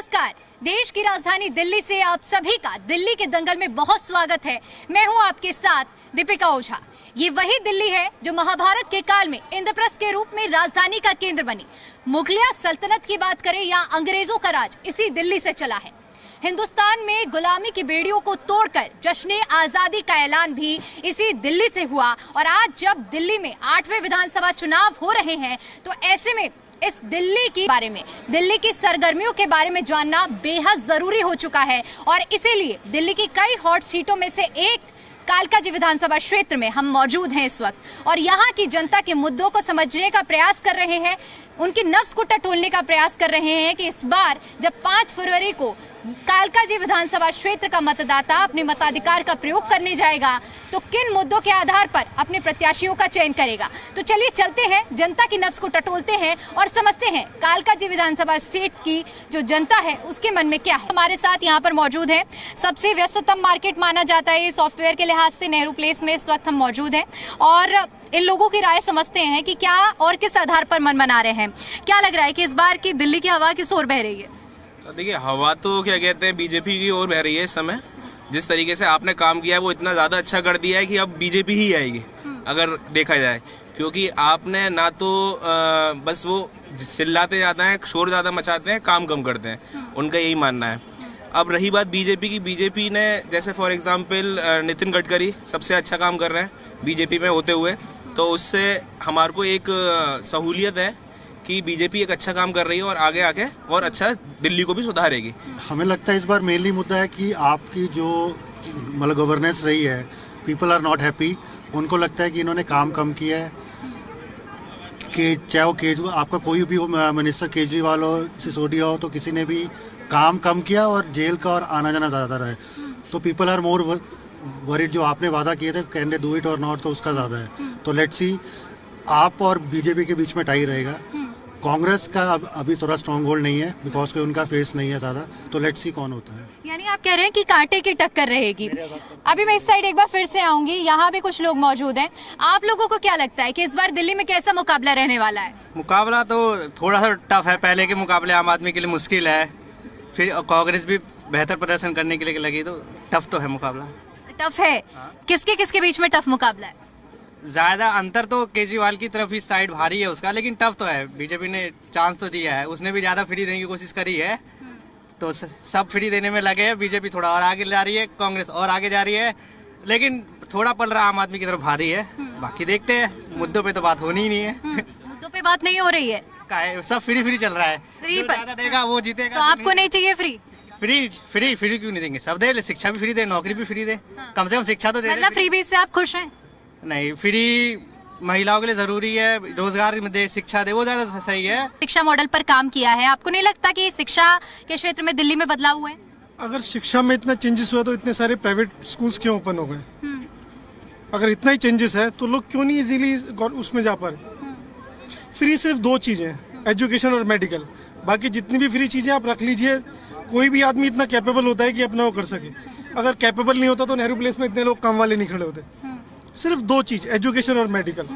नमस्कार। देश की राजधानी दिल्ली से आप सभी का दिल्ली के दंगल में बहुत स्वागत है। मैं हूं आपके साथ दीपिका ओझा। ये वही दिल्ली है जो महाभारत के काल में इंद्रप्रस्थ के रूप में राजधानी का केंद्र बनी। मुगलिया सल्तनत की बात करें या अंग्रेजों का राज इसी दिल्ली से चला है। हिंदुस्तान में गुलामी की बेड़ियों को तोड़कर जश्न आजादी का ऐलान भी इसी दिल्ली से हुआ। और आज जब दिल्ली में 8वें विधानसभा चुनाव हो रहे हैं तो ऐसे में इस दिल्ली के बारे में, दिल्ली की सरगर्मियों के बारे में जानना बेहद जरूरी हो चुका है। और इसीलिए दिल्ली की कई हॉट सीटों में से एक कालकाजी विधानसभा क्षेत्र में हम मौजूद हैं इस वक्त और यहाँ की जनता के मुद्दों को समझने का प्रयास कर रहे हैं, उनकी नफ्स को टटोलने का प्रयास कर रहे हैं कि इस बार जब 5 फरवरी को कालकाजी विधानसभा क्षेत्र का मतदाता अपने मताधिकार का प्रयोग करने जाएगा तो किन मुद्दों के आधार पर अपने प्रत्याशियों का चयन करेगा। तो चलिए चलते हैं, जनता की नफ्स को टटोलते हैं और समझते हैं कालकाजी विधानसभा सीट की जो जनता है उसके मन में क्या है। हमारे साथ यहाँ पर मौजूद है, सबसे व्यस्ततम मार्केट माना जाता है सॉफ्टवेयर के लिहाज से नेहरू प्लेस में इस वक्त हम मौजूद हैं और इन लोगों की राय समझते हैं कि क्या और किस आधार पर मन बना रहे हैं। क्या लग रहा है कि इस बार की दिल्ली की हवा किस ओर बह रही है? देखिए, हवा तो क्या कहते हैं बीजेपी की ओर बह रही है इस समय। जिस तरीके से आपने काम किया है वो इतना ज्यादा अच्छा कर दिया है कि अब बीजेपी ही आएगी अगर देखा जाए, क्योंकि आपने ना तो बस वो चिल्लाते जाते हैं, शोर ज्यादा मचाते हैं, काम कम करते हैं, उनका यही मानना है। अब रही बात बीजेपी की, बीजेपी ने जैसे फॉर एग्जांपल नितिन गडकरी सबसे अच्छा काम कर रहे हैं बीजेपी में होते हुए, तो उससे हमारे को एक सहूलियत है कि बीजेपी एक अच्छा काम कर रही है और आगे आके और अच्छा दिल्ली को भी सुधारेगी। हमें लगता है इस बार मेनली मुद्दा है कि आपकी जो मतलब गवर्नेंस रही है, पीपल आर नॉट हैप्पी। उनको लगता है कि इन्होंने काम कम किया है कि चाहे वो केजरीवाल, आपका कोई भी मिनिस्टर केजरीवाल हो, सिसोदिया हो, तो किसी ने भी काम कम किया और जेल का और आना जाना ज़्यादा रहा है। तो पीपल आर मोर वरीड, जो आपने वादा किए थे कैन दे डू इट और नॉट, तो उसका ज़्यादा है। तो लेट्स सी, आप और बीजेपी के बीच में टाई रहेगा। कांग्रेस का अभी थोड़ा स्ट्रॉन्ग होल्ड नहीं है बिकॉज के उनका फेस नहीं है ज़्यादा, तो लेट्स सी कौन होता है। यानी आप कह रहे हैं कि कांटे की टक्कर रहेगी। अभी मैं इस साइड एक बार फिर से आऊंगी, यहाँ भी कुछ लोग मौजूद हैं। आप लोगों को क्या लगता है कि इस बार दिल्ली में कैसा मुकाबला रहने वाला है? मुकाबला तो थोड़ा सा टफ है, पहले के मुकाबले आम आदमी के लिए मुश्किल है, फिर कांग्रेस भी बेहतर प्रदर्शन करने के लिए लगी, तो टफ तो है मुकाबला। टफ है? किसके किसके बीच में टफ मुकाबला है? ज्यादा अंतर तो केजरीवाल की तरफ इस साइड भारी है उसका, लेकिन टफ तो है। बीजेपी ने चांस तो दिया है, उसने भी ज्यादा फ्री देने की कोशिश करी है, तो सब फ्री देने में लगे हैं। बीजेपी थोड़ा और आगे जा रही है, कांग्रेस और आगे जा रही है, लेकिन थोड़ा पल रहा आम आदमी की तरफ भारी है। बाकी देखते हैं, मुद्दों पे तो बात होनी ही नहीं है। मुद्दों पे बात नहीं हो रही है, सब फ्री चल रहा है। फ्री पर देगा वो जीतेगा। तो आपको नहीं चाहिए फ्री? फ्री क्यों नहीं देंगे? सब दे, शिक्षा भी फ्री दे, नौकरी भी फ्री दे, कम से कम शिक्षा तो दे। मतलब फ्री बीस से आप खुश हैं? नहीं, फ्री महिलाओं के लिए जरूरी है, रोजगार दे, शिक्षा दे, वो ज्यादा सही है। शिक्षा मॉडल पर काम किया है, आपको नहीं लगता कि शिक्षा के क्षेत्र में दिल्ली में बदलाव हुए? अगर शिक्षा में इतना चेंजेस हुआ तो इतने सारे प्राइवेट स्कूल्स क्यों ओपन हो गए? अगर इतना ही चेंजेस है तो लोग क्यों नहीं इजीली उसमें जा पा रहे? फ्री सिर्फ 2 चीजें, एजुकेशन और मेडिकल। बाकी जितनी भी फ्री चीजें आप रख लीजिए, कोई भी आदमी इतना कैपेबल होता है कि अपना वो कर सके। अगर कैपेबल नहीं होता तो नेहरू प्लेस में इतने लोग काम वाले नहीं खड़े होते। सिर्फ 2 चीज, एजुकेशन और मेडिकल,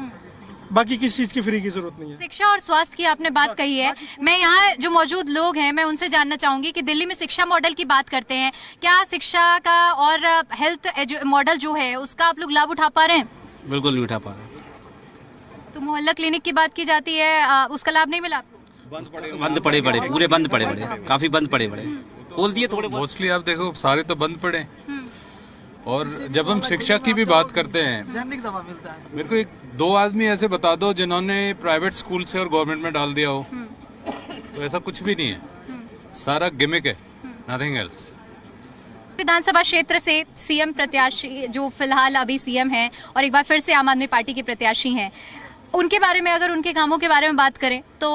बाकी किसी चीज की फ्री की जरूरत नहीं है। शिक्षा और स्वास्थ्य की आपने बात कही है, मैं यहाँ जो मौजूद लोग हैं मैं उनसे जानना चाहूंगी कि दिल्ली में शिक्षा मॉडल की बात करते हैं, क्या शिक्षा का और हेल्थ मॉडल जो है उसका आप लोग लाभ उठा पा रहे हैं? बिल्कुल नहीं उठा पा रहे। तो मोहल्ला क्लिनिक की बात की जाती है, उसका लाभ नहीं मिला आपको? बंद पड़े पूरे बंद पड़े, काफी बंद पड़े, खोल दिए थोड़े। मोस्टली आप देखो सारे तो बंद पड़े। और जब हम शिक्षा की भी बात करते हैं, मेरे को 2 आदमी ऐसे बता दो जिन्होंने प्राइवेट स्कूल से और गवर्नमेंट में डाल दिया हो, तो ऐसा कुछ भी नहीं है, सारा गिमिक है, नथिंग एल्स। विधानसभा क्षेत्र से सीएम प्रत्याशी जो फिलहाल अभी सीएम हैं और एक बार फिर से आम आदमी पार्टी के प्रत्याशी हैं, उनके बारे में, अगर उनके कामों के बारे में बात करें तो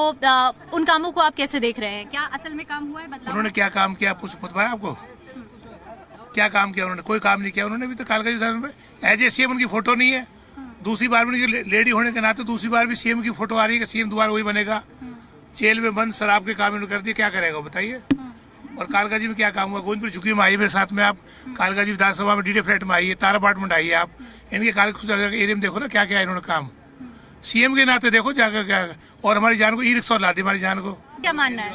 उन कामों को आप कैसे देख रहे हैं? क्या असल में काम हुआ है, बदलाव? उन्होंने क्या काम किया कुछ पता है आपको? क्या काम किया उन्होंने? कोई काम नहीं किया उन्होंने। भी तो कालकाजी में एज ए सीएम उनकी फोटो नहीं है। दूसरी बार भी उनकी लेडी होने के नाते दूसरी बार भी सीएम की फोटो आ रही है कि सीएम दोबारा वही बनेगा। जेल में बंद शराब के काम इन्होंने कर दिए, क्या करेगा बताइए? और कालकाजी में क्या काम हुआ? गोविंदपुर झुग्गी में आइए मेरे साथ में, आप कालकाजी विधानसभा में डीडे फ्लैट में आइए, तारा अपार्टमेंट आइए, आप इनके कालकाजी एरिया में देखो ना क्या क्या इन्होंने काम। सीएम के नाते देखो जाकर क्या। और हमारी जान को ई रिक्शा ला दी, हमारी जान को। क्या मानना है?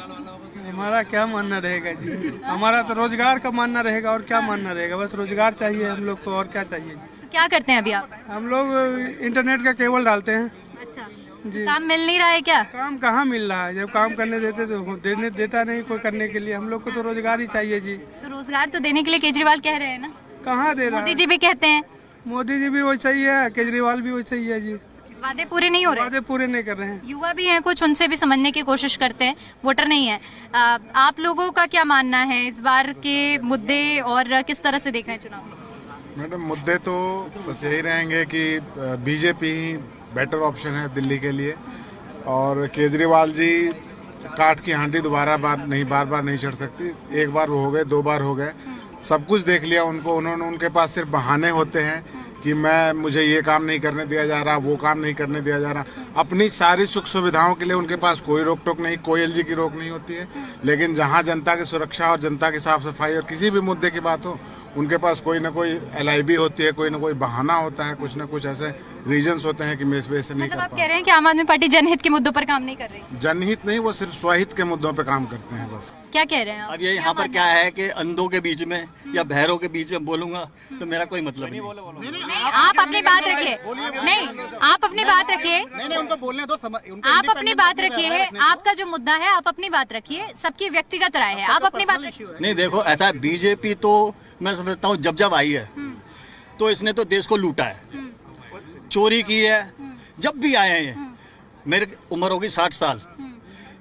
हमारा क्या मानना रहेगा जी, हमारा तो रोजगार का मानना रहेगा और क्या मानना रहेगा, बस रोजगार चाहिए हम लोग को और क्या चाहिए जी। तो क्या करते हैं अभी आप? हम लोग इंटरनेट का केबल डालते हैं अच्छा, जी। काम मिल नहीं रहा है क्या? काम कहाँ मिल रहा है, जब काम करने देते तो देता नहीं कोई करने के लिए, हम लोग को तो रोजगार ही चाहिए जी। तो रोजगार तो देने के लिए केजरीवाल कह रहे हैं ना, कहाँ दे रहा मोदी है? जी भी कहते हैं। मोदी जी भी वैसा ही है, केजरीवाल भी वैसा ही है जी, वादे पूरे नहीं हो रहे। वादे पूरे नहीं कर रहे हैं। युवा भी हैं कुछ, उनसे भी समझने की कोशिश करते हैं, वोटर नहीं है। आप लोगों का क्या मानना है इस बार के मुद्दे और किस तरह से देख रहे हैं चुनाव? मैडम मुद्दे तो बस यही रहेंगे कि बीजेपी ही बेटर ऑप्शन है दिल्ली के लिए, और केजरीवाल जी काठ की हांडी बार बार नहीं चढ़ सकती। एक बार वो हो गए, 2 बार हो गए, सब कुछ देख लिया उनको, उनके पास सिर्फ बहाने होते हैं कि मुझे ये काम नहीं करने दिया जा रहा, वो काम नहीं करने दिया जा रहा। अपनी सारी सुख सुविधाओं के लिए उनके पास कोई रोक टोक नहीं, कोई एलजी की रोक नहीं होती है, लेकिन जहाँ जनता की सुरक्षा और जनता की साफ सफाई और किसी भी मुद्दे की बात हो, उनके पास कोई ना कोई LIB होती है, कोई ना कोई बहाना होता है, कुछ ना कुछ ऐसे रीजंस होते हैं कि मैं इस वजह से नहीं कर आप कह रहे हैं कि आम आदमी पार्टी जनहित के मुद्दों पर काम नहीं कर रही? जनहित नहीं, वो सिर्फ स्वहित के मुद्दों पे काम करते हैं बस। क्या कह रहे हैं आप? अब ये यहाँ पर क्या है कि अंधों के बीच में या बहरों के बीच में बोलूंगा तो मेरा कोई मतलब नहीं। नहीं, आप अपनी बात रखिए, नहीं आप अपनी बात रखिए, उनको बोलने दो, आप अपनी बात रखिए, आपका जो मुद्दा है आप अपनी बात रखिए, सबकी व्यक्तिगत राय है, आप अपनी बात रखिए। नहीं देखो ऐसा है, बीजेपी तो मैं समझता हूँ जब आई है तो इसने तो देश को लूटा है, चोरी की है। जब भी आए हैं, मेरी उम्र होगी 60 साल,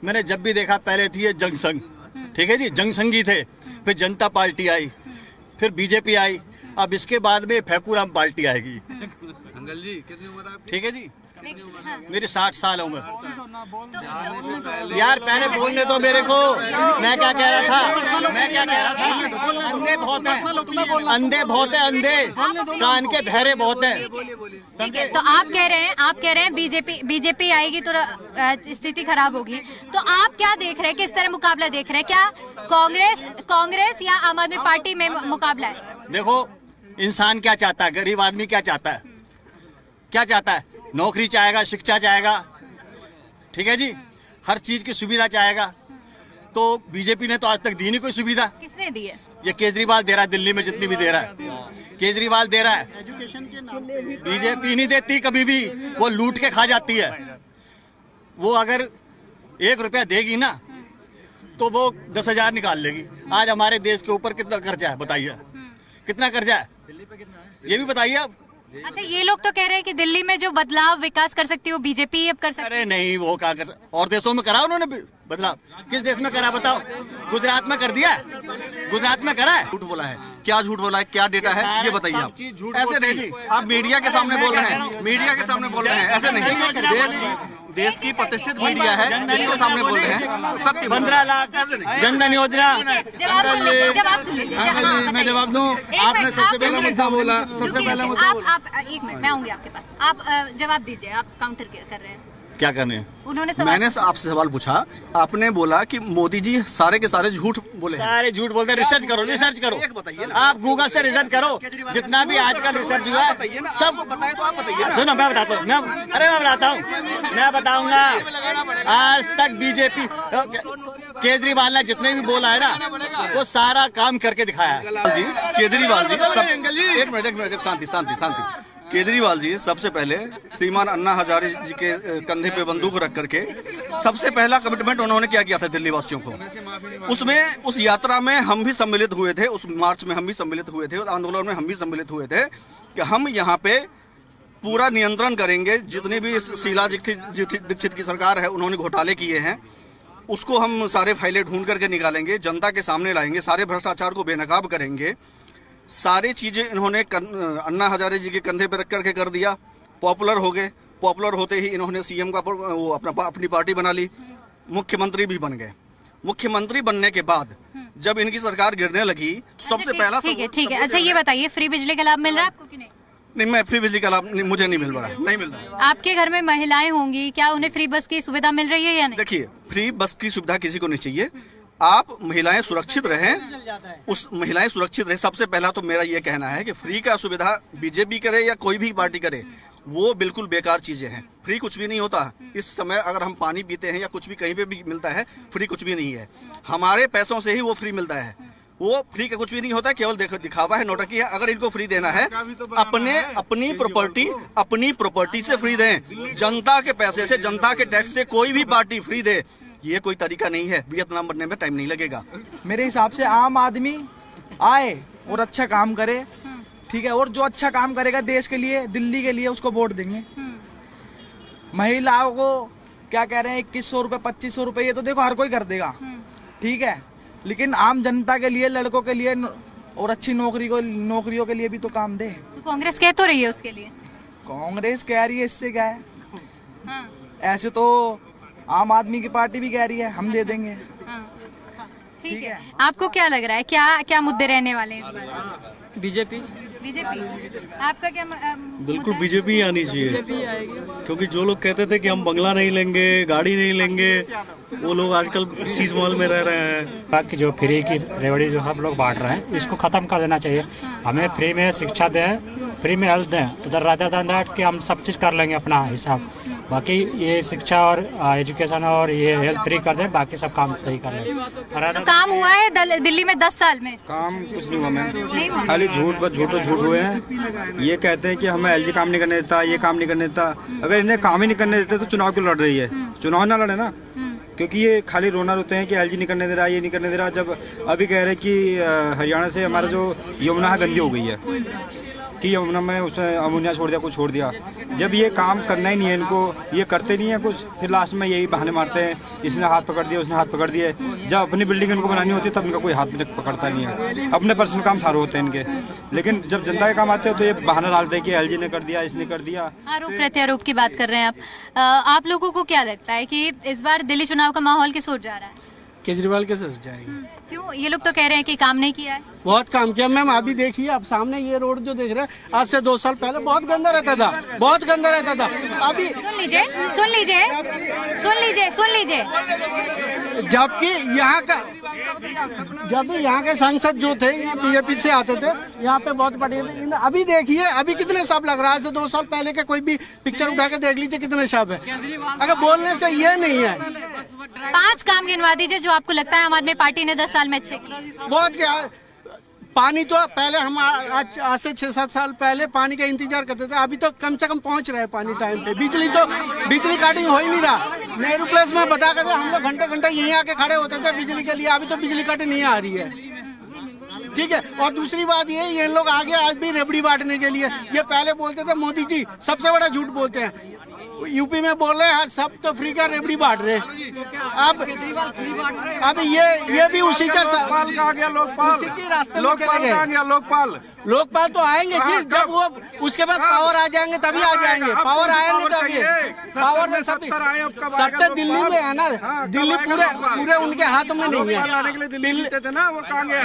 मैंने जब भी देखा पहले थी ये जंग संघ, ठीक है जी, जंग संघी थे, फिर जनता पार्टी आई, फिर बीजेपी आई, अब इसके बाद में फेकूराम पार्टी आएगी। अंकल जी कितनी उम्र आपकी? ठीक है जी, मेरी 60 साल उम्र। यार पहले बोलने दो मेरे को, मैं क्या कह रहा था, अंधे बहुत हैं, अंधे कान के बहरे बहुत हैं। ठीक है, तो आप कह रहे हैं बीजेपी आएगी तो स्थिति खराब होगी, तो आप क्या देख रहे हैं, किस तरह मुकाबला देख रहे हैं? क्या कांग्रेस या आम आदमी पार्टी में मुकाबला है? देखो इंसान क्या चाहता है, गरीब आदमी क्या चाहता है, क्या चाहता है? नौकरी चाहेगा, शिक्षा चाहेगा, ठीक है जी, हर चीज की सुविधा चाहेगा। तो बीजेपी ने तो आज तक दी नहीं कोई सुविधा। किसने दी है? ये केजरीवाल दे रहा है, दिल्ली में जितनी भी दे रहा है केजरीवाल दे रहा है। बीजेपी नहीं देती कभी भी, वो लूट के खा जाती है। वो अगर 1 रुपया देगी ना तो वो 10,000 निकाल लेगी। आज हमारे देश के ऊपर कितना कर्जा है बताइए, कितना कर्जा है ये भी बताइए आप। अच्छा, ये लोग तो कह रहे हैं कि दिल्ली में जो बदलाव विकास कर सकती है वो बीजेपी अब कर सकती है। अरे नहीं, वो क्या कर और देशों में करा उन्होंने बदलाव? किस देश में करा बताओ? गुजरात में कर दिया, गुजरात में करा है। झूठ बोला है, क्या झूठ बोला है, क्या डेटा है ये बताइए आप। ऐसे नहीं, आप मीडिया के सामने बोल रहे हैं, मीडिया के सामने बोल रहे हैं, ऐसे नहीं। देश की प्रतिष्ठित मीडिया है, इसके सामने बोल रहे हैं सत्य। 15 लाख जनधन योजना। जवाब सुन लीजिए, मैं जवाब दूं? आपने सबसे पहला मुद्दा बोला, सबसे पहला मुद्दा बोला। आप 1 मिनट, मैं आऊंगी आपके पास, आप जवाब दीजिए। आप काउंटर कर रहे हैं, क्या करने? उन्होंने मैंने आपसे सवाल पूछा, आपने बोला कि मोदी जी सारे के सारे झूठ बोले हैं। सारे झूठ बोलते हैं। रिसर्च करो, रिसर्च करो, आप गूगल से रिसर्च करो, जितना भी आजकल रिसर्च हुआ है सब बताए तो आप बताइए। सुनो मैं बताता हूँ, मैं बताता हूँ, मैं बताऊंगा। आज तक बीजेपी केजरीवाल ने जितने भी बोला है ना वो सारा काम करके दिखाया है जी। केजरीवाल जी एक मिनट शांति। केजरीवाल जी सबसे पहले श्रीमान अन्ना हजारे जी के कंधे पे बंदूक रख करके सबसे पहला कमिटमेंट उन्होंने क्या किया था दिल्ली वासियों को। उसमें उस यात्रा में हम भी सम्मिलित हुए थे, उस मार्च में हम भी सम्मिलित हुए थे, उस आंदोलन में हम भी सम्मिलित हुए थे कि हम यहाँ पे पूरा नियंत्रण करेंगे। जितनी भी शीला दीक्षित की सरकार है उन्होंने घोटाले किए हैं, उसको हम सारे फाइलें ढूंढ करके निकालेंगे, जनता के सामने लाएंगे, सारे भ्रष्टाचार को बेनकाब करेंगे। सारी चीजें इन्होंने अन्ना हजारे जी के कंधे पर रख करके कर दिया। पॉपुलर हो गए, पॉपुलर होते ही इन्होंने सीएम का वो अपनी पार्टी बना ली, मुख्यमंत्री भी बन गए। मुख्यमंत्री बनने के बाद जब इनकी सरकार गिरने लगी तो सबसे पहला ठीक है। अच्छा ये बताइए, फ्री बिजली का लाभ मिल रहा है आपको कि नहीं? नहीं, मैं फ्री बिजली का लाभ मुझे नहीं मिल रहा है, नहीं मिल रहा है। आपके घर में महिलाएं होंगी, क्या उन्हें फ्री बस की सुविधा मिल रही है या नहीं? देखिए, फ्री बस की सुविधा किसी को नहीं चाहिए। आप महिलाएं सुरक्षित रहें, उस महिलाएं सुरक्षित रहें। सबसे पहला तो मेरा ये कहना है कि फ्री का सुविधा बीजेपी करे या कोई भी पार्टी करे, वो बिल्कुल बेकार चीजें हैं। फ्री कुछ भी नहीं होता। इस समय अगर हम पानी पीते हैं या कुछ भी कहीं पे भी मिलता है, फ्री कुछ भी नहीं है। हमारे पैसों से ही वो फ्री मिलता है। वो फ्री का कुछ भी नहीं होता, केवल दिखावा है, नौटंकी है। अगर इनको फ्री देना है, अपनी प्रॉपर्टी से फ्री दें। जनता के पैसे से, जनता के टैक्स से कोई भी पार्टी फ्री दे, ये कोई तरीका नहीं है। वियतनाम बनने में टाइम नहीं लगेगा। मेरे हिसाब से आम आदमी आए और अच्छा काम करे, ठीक है, और जो अच्छा काम करेगा देश के लिए, दिल्ली के लिए, उसको वोट देंगे। महिलाओं को क्या कह रहे हैं 2100 रुपए 2500 रुपए, ये तो देखो हर कोई कर देगा, ठीक है, लेकिन आम जनता के लिए, लड़कों के लिए और अच्छी नौकरियों के लिए भी तो काम दे। तो कांग्रेस कह तो रही है उसके लिए। कांग्रेस कह रही है, इससे क्या है? ऐसे तो आम आदमी की पार्टी भी कह रही है हम दे देंगे। ठीक है, आपको क्या लग रहा है, क्या मुद्दे रहने वाले हैं इस बार? बीजेपी। आपका क्या? बिल्कुल बीजेपी आनी चाहिए, क्योंकि जो लोग कहते थे कि हम बंगला नहीं लेंगे, गाड़ी नहीं लेंगे, वो लोग आजकल सीज महल में रह रहे हैं। बाकी जो फ्री की रेवड़ी जो सब लोग बांट रहे हैं, इसको खत्म कर देना चाहिए। हमें फ्री में शिक्षा दें, फ्री में हेल्थ दें, उधर राधा दादा कि हम सब चीज़ कर लेंगे अपना हिसाब। बाकी ये शिक्षा और एजुकेशन और ये हेल्थ फ्री कर दें, बाकी सब काम सही कर लेंगे। तो काम हुआ है दिल्ली में 10 साल में? काम कुछ नहीं हुआ मैम, खाली झूठ पर झूठ हुए हैं। ये कहते हैं कि हमें एलजी काम नहीं करने देता, ये काम नहीं करने देता। अगर इन्हें काम ही नहीं करने देते तो चुनाव क्यों लड़ रही है? चुनाव ना लड़े ना, क्योंकि ये खाली रोना रोते हैं कि एलजी नहीं करने दे रहा, ये नहीं करने दे रहा। जब अभी कह रहे कि हरियाणा से हमारा जो यमुना है गंदी हो गई है, कि यमुना में उसने अमोनिया छोड़ दिया, कुछ छोड़ दिया। जब ये काम करना ही नहीं है इनको, ये करते नहीं है कुछ, फिर लास्ट में यही बहाने मारते हैं, इसने हाथ पकड़ दिया, उसने हाथ पकड़ दिए। जब अपनी बिल्डिंग इनको बनानी होती है तब इनका कोई हाथ में पकड़ता नहीं है। अपने पर्सनल काम सारे होते हैं इनके, लेकिन जब जनता के काम आते हैं तो ये बहाना डालते हैं कि एलजी ने कर दिया, इसने कर दिया। आरोप प्रत्यारोप की बात कर रहे हैं आप लोगों को क्या लगता है कि इस बार दिल्ली चुनाव का माहौल किस ओर जा रहा है? केजरीवाल के साथ जाएगी। क्यों? ये लोग तो कह रहे हैं कि काम नहीं किया है। बहुत काम किया मैम। अभी देखिए, आप सामने ये रोड जो देख रहे हैं, आज से 2 साल पहले बहुत गंदा रहता था, बहुत गंदा रहता था। अभी सुन लीजिए जबकि यहाँ के सांसद जो थे, यहाँ बीजेपी से आते थे, यहाँ पे बहुत बढ़िया थे। अभी देखिए, अभी कितने साफ लग रहा है। आज से 2 साल पहले के कोई भी पिक्चर उठा के देख लीजिए कितने साफ है। अगर बोलने से ये नहीं है। 5 काम गिनवा दीजिए जो आपको लगता है आम आदमी पार्टी ने 10 साल में अच्छे किए। बहुत क्या, पानी तो पहले हम आज से 6-7 साल पहले पानी का इंतजार करते थे, अभी तो कम से कम पहुंच रहे हैं पानी टाइम पे। बिजली काटिंग हो ही नहीं रहा। नेहरू प्लेस में बता कर हम लोग घंटे यहीं आके खड़े होते थे बिजली के लिए, अभी तो बिजली कटिंग नहीं आ रही है, ठीक है। और दूसरी बात ये लोग आगे आज भी रेबड़ी बांटने के लिए, ये पहले बोलते थे मोदी जी सबसे बड़ा झूठ बोलते हैं, यूपी में बोल रहे हैं सब तो फ्री का रेबड़ी बांट रहे हैं। अब ये भी उसी का लोकपाल तो आएंगे जी, जब वो उसके बाद पावर आ जाएंगे तभी आ जाएंगे। पावर आएंगे तभी, पावर सत्ता दिल्ली में है ना, दिल्ली पूरे उनके हाथों में नहीं है।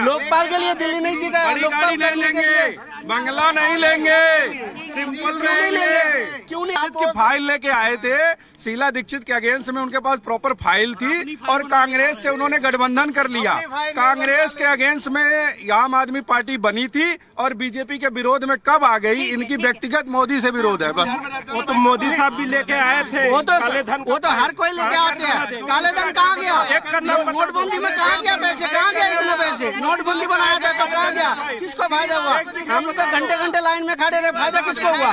लोकपाल के लिए दिल्ली नहीं जीता है, लोकपाल करने के लिए बंगला नहीं लेंगे, सिंपल नहीं लेंगे। क्यों नहीं? आपकी फाइल लेके आए थे शीला दीक्षित के अगेंस्ट में, उनके पास प्रॉपर फाइल थी और कांग्रेस से उन्होंने गठबंधन कर लिया। कांग्रेस के अगेंस्ट में आम आदमी पार्टी बनी थी और बीजेपी के विरोध में कब आ गई? इनकी व्यक्तिगत मोदी से विरोध है बस। वो तो मोदी साहब भी लेके आए थे, वो तो हर कोई लेके आते हैं। काले धन कहाँ गया? नोटबंदी में कहाँ गया पैसे? कहाँ गया इतने पैसे? नोटबंदी बनाया था तो कहाँ गया? किसको फायदा हुआ? हम लोग तो घंटे लाइन में खड़े रहे, फायदा किसको हुआ?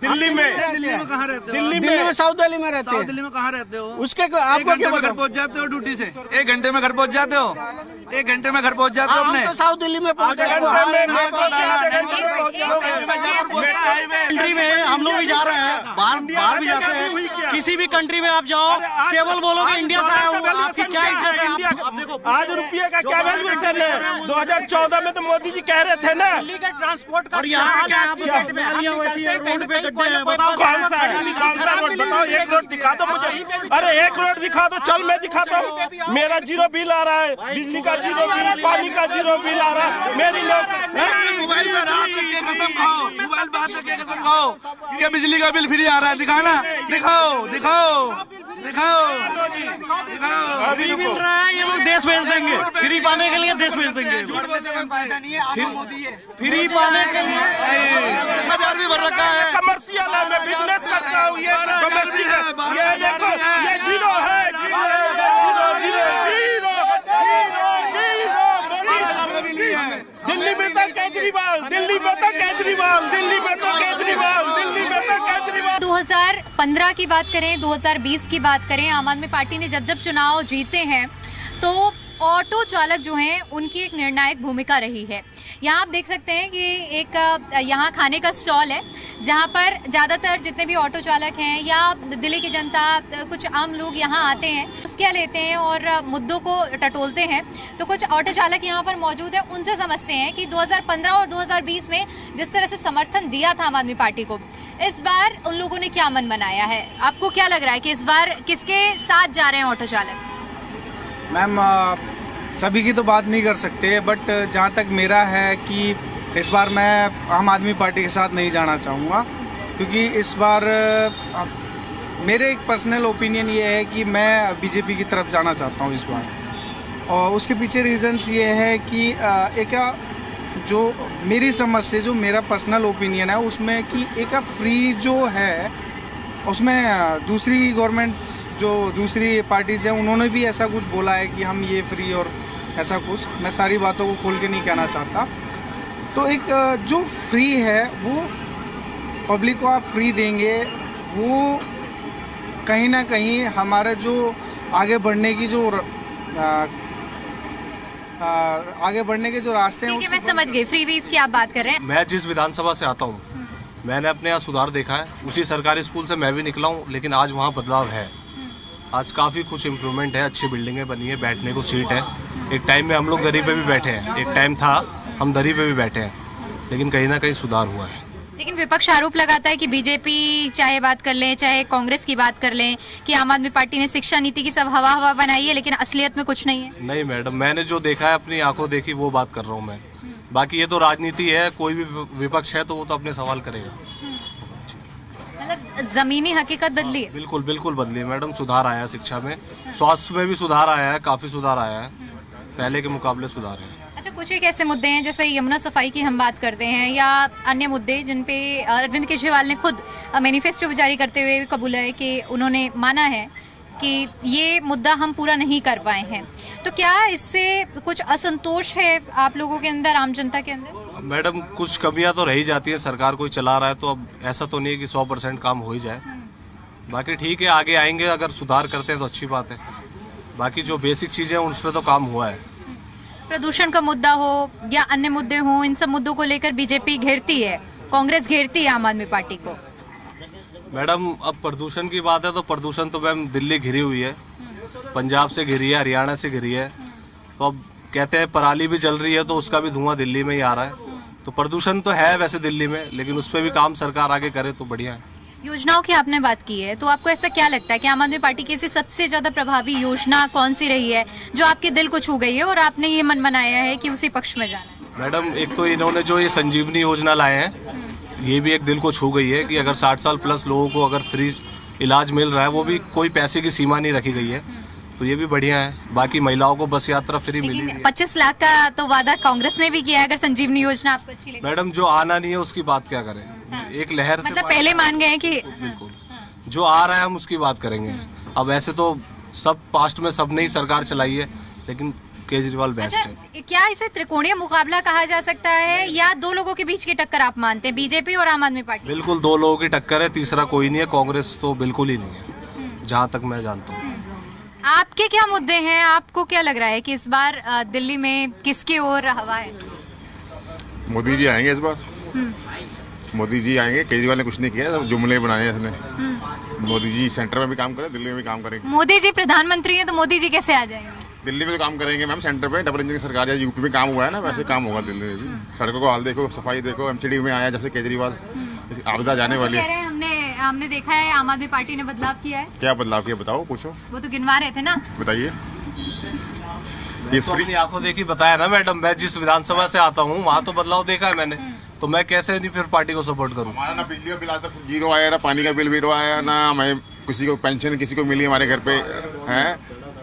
दिल्ली में कहाँ रहते हो? दिल्ली में साउथ दिल्ली में रहते हैं। दिल्ली में कहाँ रहते हो? उसके आपको क्या घर पहुँच जाते हो ड्यूटी से? 1 घंटे में घर पहुँच जाते हो? 1 घंटे में घर पहुँच जाते हो अपने? तो साउथ दिल्ली में पहुँच कंट्री में हम लोग भी जा रहे हैं, बाहर भी जाते हैं। किसी भी कंट्री में आप जाओ, केवल बोलोगे इंडिया से आया हूँ, आपकी क्या इज्जत है? आज रुपये का क्या वैल्यूएशन है? 2014 में तो मोदी जी कह रहे थे ना, ट्रांसपोर्ट का। और यहाँ क्या रोड पे कौन सा रोड बताओ? एक रोड दिखा दो मुझे। अरे एक रोड दिखा दो, चल मैं दिखाता हूँ। मेरा 0 बिल आ रहा है, बिजली का 0 बिल, पानी का 0 बिल आ रहा है। मेरी मोबाइल बात करके कसम खाओ क्या बिजली का बिल फ्री आ रहा है? दिखाना, दिखाओ। दिखाओ अभी मिल रहा है, ये लोग देश भेज देंगे, फ्री पाने के लिए देश भेज देंगे, फ्री पाने के लिए। हजार भी भर रखा है। कमर्शियल है, मैं बिजनेस करता हूँ, ये डोमेस्टिक है, ये देखो ये जीरो है, जीरो दिल्ली में तो केजरीवाल, दिल्ली में तो केजरीवाल, दिल्ली में तो केजरीवाल, दिल्ली में तो केजरीवाल। 2015 की बात करें, 2020 की बात करें, आम आदमी पार्टी ने जब जब चुनाव जीते हैं तो ऑटो चालक जो हैं उनकी एक निर्णायक भूमिका रही है। यहाँ आप देख सकते हैं कि एक यहाँ खाने का स्टॉल है जहाँ पर ज़्यादातर जितने भी ऑटो चालक हैं या दिल्ली की जनता, कुछ आम लोग यहाँ आते हैं, उसके लेते हैं और मुद्दों को टटोलते हैं। तो कुछ ऑटो चालक यहाँ पर मौजूद हैं, उनसे समझते हैं कि 2015 और 2020 में जिस तरह से समर्थन दिया था आम आदमी पार्टी को, इस बार उन लोगों ने क्या मन बनाया है। आपको क्या लग रहा है कि इस बार किसके साथ जा रहे हैं ऑटो चालक? मैम सभी की तो बात नहीं कर सकते, बट जहाँ तक मेरा है कि इस बार मैं आम आदमी पार्टी के साथ नहीं जाना चाहूँगा, क्योंकि इस बार मेरे एक पर्सनल ओपिनियन ये है कि मैं बीजेपी की तरफ जाना चाहता हूँ इस बार। और उसके पीछे रीजंस ये है कि एक जो मेरी समझ से जो मेरा पर्सनल ओपिनियन है उसमें कि एक फ्री जो है उसमें दूसरी गवर्नमेंट्स जो दूसरी पार्टीज हैं उन्होंने भी ऐसा कुछ बोला है कि हम ये फ्री और ऐसा कुछ, मैं सारी बातों को खोल के नहीं कहना चाहता। तो एक जो फ्री है वो पब्लिक को आप फ्री देंगे, वो कहीं ना कहीं हमारे जो आगे बढ़ने की जो रास्ते हैं। ठीक है, मैं समझ गई, फ्रीवीज की आप बात कर रहे हैं। मैं जिस विधानसभा से आता हूँ मैंने अपने यहाँ सुधार देखा है, उसी सरकारी स्कूल से मैं भी निकला हूँ, लेकिन आज वहाँ बदलाव है। आज काफ़ी कुछ इम्प्रूवमेंट है, अच्छी बिल्डिंगें बनी है, बैठने को सीट है। एक टाइम में हम लोग दरी पे भी बैठे हैं, एक टाइम था हम दरी पे भी बैठे हैं, लेकिन कहीं ना कहीं सुधार हुआ है। लेकिन विपक्ष आरोप लगाता है कि बीजेपी चाहे बात कर लें चाहे कांग्रेस की बात कर लें कि आम आदमी पार्टी ने शिक्षा नीति की सब हवा बनाई है, लेकिन असलियत में कुछ नहीं है। नहीं मैडम, मैंने जो देखा है अपनी आंखों देखी वो बात कर रहा हूँ मैं। बाकी ये तो राजनीति है, कोई भी विपक्ष है तो वो तो अपने सवाल करेगा। मतलब जमीनी हकीकत बदली है? बिल्कुल बिल्कुल बदली है मैडम, सुधार आया है शिक्षा में, स्वास्थ्य में भी सुधार आया है, काफी सुधार आया है, पहले के मुकाबले सुधार है। अच्छा, कुछ एक ऐसे मुद्दे हैं जैसे यमुना सफाई की हम बात करते हैं या अन्य मुद्दे जिन पे अरविंद केजरीवाल ने खुद मैनिफेस्टो जारी करते हुए कबूला है कि उन्होंने माना है कि ये मुद्दा हम पूरा नहीं कर पाए हैं। तो क्या इससे कुछ असंतोष है आप लोगों के अंदर, आम जनता के अंदर? मैडम कुछ कमियां तो रह ही जाती है, सरकार कोई चला रहा है तो अब ऐसा तो नहीं है कि 100% काम हो ही जाए। बाकी ठीक है, आगे आएंगे, अगर सुधार करते हैं तो अच्छी बात है। बाकी जो बेसिक चीजें हैं उस पर तो काम हुआ है। प्रदूषण का मुद्दा हो या अन्य मुद्दे हो, इन सब मुद्दों को लेकर बीजेपी घेरती है, कांग्रेस घेरती है आम आदमी पार्टी को। मैडम अब प्रदूषण की बात है तो प्रदूषण तो मैम दिल्ली घिरी हुई है, पंजाब से घिरी है, हरियाणा से घिरी है। तो अब कहते हैं पराली भी जल रही है तो उसका भी धुआं दिल्ली में ही आ रहा है। तो प्रदूषण तो है वैसे दिल्ली में, लेकिन उस पर भी काम सरकार आगे करे तो बढ़िया है। योजनाओं की आपने बात की है, तो आपको ऐसा क्या लगता है कि आम आदमी पार्टी की ऐसी सबसे ज्यादा प्रभावी योजना कौन सी रही है जो आपके दिल को छू गई है और आपने ये मन बनाया है कि उसी पक्ष में जाना है? मैडम एक तो इन्होंने जो ये संजीवनी योजना लाए हैं ये भी एक दिल को छू गई है कि अगर 60 साल प्लस लोगों को अगर फ्री इलाज मिल रहा है, वो भी कोई पैसे की सीमा नहीं रखी गई है, तो ये भी बढ़िया है। बाकी महिलाओं को बस यात्रा फ्री मिली। 25 लाख का तो वादा कांग्रेस ने भी किया है, अगर संजीवनी योजना आपको अच्छी लगी। मैडम जो आना नहीं है उसकी बात क्या करें? एक लहर मतलब पहले मान गए कि बिल्कुल जो आ रहा है हम उसकी बात करेंगे। अब ऐसे तो सब पास्ट में सबने ही सरकार चलाई है, लेकिन केजरीवाल बेस्ट है। क्या इसे त्रिकोणीय मुकाबला कहा जा सकता है या दो लोगों के बीच की टक्कर आप मानते हैं, बीजेपी और आम आदमी पार्टी? बिल्कुल दो लोगों की टक्कर है, तीसरा कोई नहीं है। कांग्रेस तो बिल्कुल ही नहीं है जहाँ तक मैं जानता हूँ। आपके क्या मुद्दे हैं, आपको क्या लग रहा है कि इस बार दिल्ली में किसकी ओर हवा है? मोदी जी आएंगे इस बार, मोदी जी आएंगे। केजरीवाल ने कुछ नहीं किया, सब जुमले बनाए हैं इसने। मोदी जी सेंटर में भी काम करें, दिल्ली में भी काम करेंगे। मोदी जी प्रधानमंत्री हैं तो मोदी जी कैसे आ जाएंगे? दिल्ली में तो काम करेंगे मैम, सेंटर पे डबल इंजन की सरकार है, यूपी में काम हुआ है ना, वैसे काम होगा दिल्ली में भी। सड़कों को हाल देखो, सफाई देखो, एमसीडी में आया जब से केजरीवाल, आपदा जाने वाली है। हमने देखा है आम आदमी पार्टी ने बदलाव किया है। क्या बदलाव किया बताओ, पूछो। वो तो गिनवा रहे थे ना, बताइए। ये तो अपनी आंखों देखी बताया ना मैडम, मैं जिस विधानसभा से आता हूँ वहाँ तो बदलाव देखा है मैंने, तो मैं कैसे नहीं फिर पार्टी को सपोर्ट करूँ? हमारा ना बिजली का बिल आज तक जीरो आया, ना पानी का बिल जीरो आया, ना हमें किसी को पेंशन किसी को मिली हमारे घर पे है।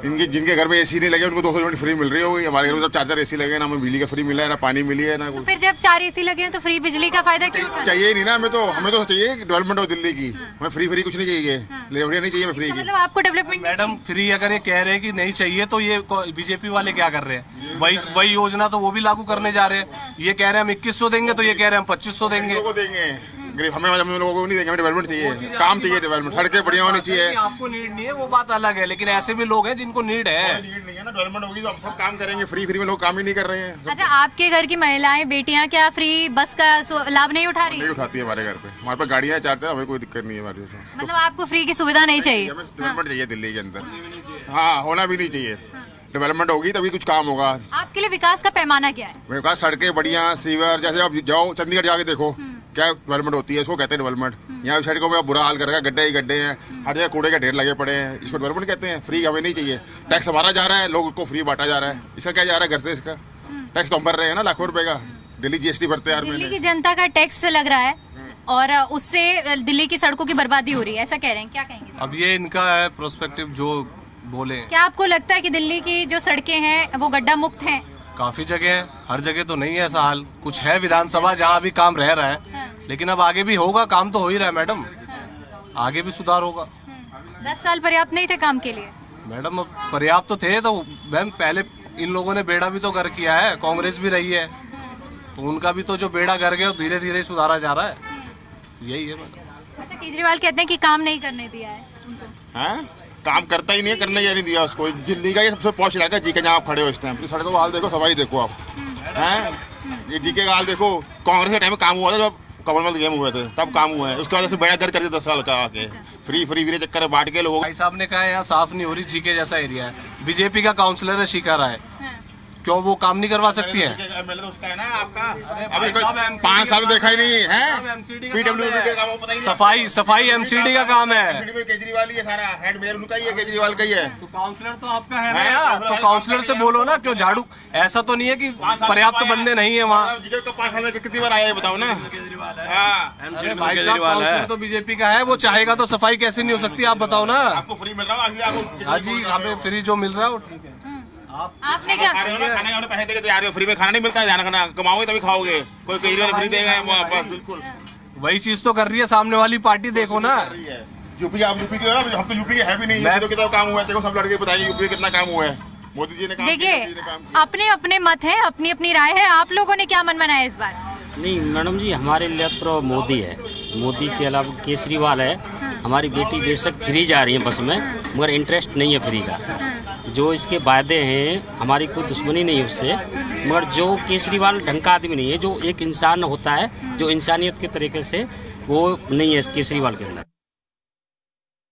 इनके जिनके घर में एसी नहीं लगे उनको 200 यूनिट फ्री मिल रही होगी। हमारे घर में सब 4 एसी लगे, ना हमें बिजली का फ्री मिला है, ना पानी मिली है, ना तो फिर जब 4 एसी लगे हैं तो फ्री बिजली का फायदा क्यों उठाना? चाहिए नहीं ना हमें तो चाहिए डेवलपमेंट हो दिल्ली की। हमें फ्री कुछ नहीं चाहिए, लेवड़िया नहीं चाहिए हमें फ्री की। मतलब आपको डेवलपमेंट मैडम फ्री अगर ये कह रहे हैं कि नहीं चाहिए तो ये बीजेपी वाले क्या कर रहे हैं? वही योजना तो वो भी लागू करने जा रहे हैं। ये कह रहे हैं हम 2100 देंगे तो ये कह रहे हैं हम 2500 देंगे। हमें लोगों को नहीं देंगे, हमें डेवलपमेंट चाहिए, काम चाहिए, डेवलपमेंट, सड़कें बढ़िया होनी चाहिए। आपको नीड नहीं है वो बात अलग है, लेकिन ऐसे भी लोग हैं जिनको नीड है। नीड नहीं है ना, डेवलपमेंट होगी तो सब काम करेंगे। फ्री में लोग काम ही नहीं कर रहे हैं। अच्छा, आपके घर की महिलाएं बेटियां क्या फ्री बस का लाभ नहीं उठा रही? नहीं उठाती है हमारे घर पे। हमारे पास गाड़ियां 4 हमें कोई दिक्कत नहीं है हमारे से। मतलब आपको फ्री की सुविधा नहीं चाहिए? हमें डेवलपमेंट चाहिए दिल्ली के अंदर। हाँ, होना भी नहीं चाहिए। डेवलपमेंट होगी तभी कुछ काम होगा। आपके लिए विकास का पैमाना क्या है? विकास सड़कें बढ़िया, सीवर, जैसे आप जाओ चंडीगढ़ जाके देखो क्या डेवलपमेंट होती है, इसको कहते हैं डेवलपमेंट। यहाँ सड़कों में बुरा हाल कर रखा है, गड्ढे ही गड्ढे हैं, हर जगह कूड़े के ढेर लगे पड़े हैं, इसको डेवलपमेंट कहते हैं। फ्री हमें नहीं चाहिए। टैक्स हमारा जा रहा है, लोग को फ्री बांटा जा रहा है। इसका क्या जा रहा है घर से? इसका टैक्स तो हम भर रहे हैं ना, लाखों रुपए का। दिल्ली GST भरते हैं। दिल्ली की जनता का टैक्स लग रहा है और उससे दिल्ली की सड़कों की बर्बादी हो रही है, ऐसा कह रहे हैं, क्या कहेंगे? अब ये इनका है प्रोस्पेक्टिव जो बोले। क्या आपको लगता है कि दिल्ली की जो सड़कें हैं वो गड्ढा मुक्त हैं? काफी जगह है, हर जगह तो नहीं है ऐसा हाल। कुछ है विधानसभा जहाँ भी काम रह रहा है, लेकिन अब आगे भी होगा। काम तो हो ही रहा है मैडम, आगे भी सुधार होगा। 10 साल पर्याप्त नहीं थे काम के लिए? मैडम अब पर्याप्त तो थे, तो मैम पहले इन लोगों ने बेड़ा भी तो घर किया है, कांग्रेस भी रही है, तो उनका भी तो जो बेड़ा घर गया धीरे धीरे सुधारा जा रहा है। यही है मैडम। अच्छा, केजरीवाल कहते हैं कि काम नहीं करने दिया है उनको। काम करता ही नहीं है, करने ही नहीं दिया उसको। दिल्ली का ये सबसे पॉश इलाका है, जीके जहाँ आप खड़े हो इस टाइम। सड़कों का हाल देखो, सफाई देखो आप, हैं? ये जीके का हाल देखो। कांग्रेस के टाइम में काम हुआ था जब कमलनाथ गेम हुए थे, तब काम हुआ है। उसके वजह से बेड़ा गर्क कर दिया 10 साल का आके। फ्री वीरे चक्कर में बांट के लोगों। भाई साहब ने कहा यहाँ साफ नहीं हो रही, जीके जैसा एरिया है। बीजेपी का काउंसलर है शिखा राय, क्यों वो काम नहीं करवा सकती है? उसका है ना आपका, अभी 5 साल देखा ही नहीं है। सफाई MCD का काम है। केजरीवाल ही है, सारा हेड मेयर उनका ही है, केजरीवाल का ही है। तो काउंसलर तो आपका है ना यार, तो काउंसलर से बोलो ना, क्यों झाड़ू? ऐसा तो नहीं है कि पर्याप्त बंदे नहीं है वहाँ। 5 साल में कितनी बार आया बताओ ना। केजरीवाल है तो बीजेपी का है, वो चाहेगा तो सफाई कैसे नहीं हो सकती, आप बताओ ना। आपको फ्री मिल रहा है? हाँ जी, हमें फ्री जो मिल रहा है वो ठीक है। आपने क्या खाना पैसे देके तैयार हो? फ्री में खाना नहीं मिलता है, खाना कमाओगे तभी खाओगे। कोई केजरीवाल फ्री देगा? बस बिल्कुल वही चीज तो कर रही है सामने वाली पार्टी, देखो ना। यूपी आप यूपी के, हम तो यूपी के है भी नहीं। यूपी तो कितना काम हुआ है देखो, सब लड़के बताइए यूपी में कितना काम हुआ है। मोदी जी ने काम किया। देखिए, अपने अपने मत है, अपनी अपनी राय है। आप लोगों ने क्या मन बनाया इस बार? नहीं मैडम जी, हमारे लिए तो मोदी है। मोदी के अलावा केजरीवाल है। हमारी बेटी बेशक फ्री जा रही है बस में, मगर इंटरेस्ट नहीं है फ्री का। जो इसके वायदे हैं, हमारी कोई दुश्मनी नहीं है उससे, मगर जो केजरीवाल ढंग का आदमी नहीं है। जो एक इंसान होता है, जो इंसानियत के तरीके से, वो नहीं है केजरीवाल के अंदर।